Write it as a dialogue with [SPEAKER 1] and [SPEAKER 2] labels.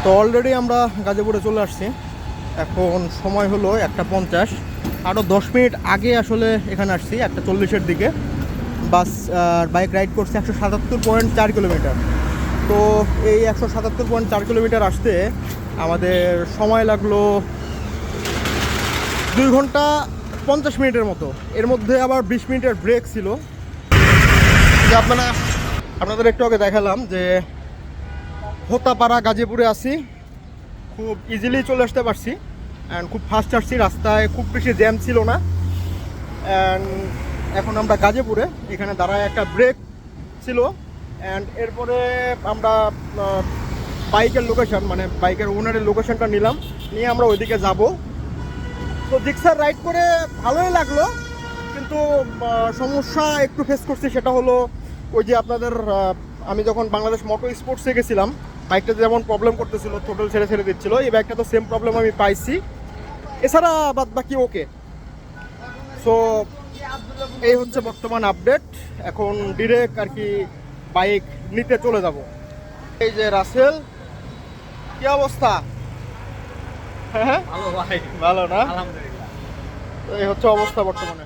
[SPEAKER 1] তো অলরেডি আমরা গাজীপুরে চলে আসছি। এখন সময় হলো 1:50। আরও 10 মিনিট আগে আসলে এখানে আসছি 1:40-এর দিকে। বাস বাইক রাইড করছি 177.4 কিলোমিটার। তো এই 177.4 কিলোমিটার আসতে আমাদের সময় লাগলো 2 ঘন্টা 50 মিনিটের মতো। এর মধ্যে আবার 20 মিনিটের ব্রেক ছিল। যে আপনাদের একটু আগে দেখালাম যে হোতাপাড়া গাজীপুরে আসি, খুব ইজিলি চলে আসতে পারছি অ্যান্ড খুব ফাস্ট আসছি, রাস্তায় খুব বেশি জ্যাম ছিল না। অ্যান্ড এখন আমরা গাজীপুরে, এখানে দাঁড়ায় একটা ব্রেক ছিল। অ্যান্ড এরপরে আমরা বাইকের লোকেশন, মানে বাইকের ওনারের লোকেশনটা নিয়ে আমরা ওইদিকে যাব। তো জিক্সার রাইড করে ভালোই লাগলো, কিন্তু সমস্যা একটু ফেস করছি। সেটা হলো ওই যে আপনাদের আমি যখন বাংলাদেশ মোটো স্পোর্টসে গেছিলাম, বাইকটা যেমন প্রবলেম করতেছিল, টোটাল ছেড়ে ছেড়ে দিচ্ছিল, এই বাইকটা তো সেম প্রবলেম আমি পাইছি। এছাড়া বাদ বাকি ওকে। সো এই হচ্ছে বর্তমান আপডেট। এখন ডিরেক্ট আর কি বাইক নিতে চলে যাব। এই যে রাসেল, কি অবস্থা? হ্যাঁ
[SPEAKER 2] ভালো ভাই,
[SPEAKER 1] ভালো না?
[SPEAKER 2] আলহামদুলিল্লাহ।
[SPEAKER 1] তো এই হচ্ছে অবস্থা বর্তমানে।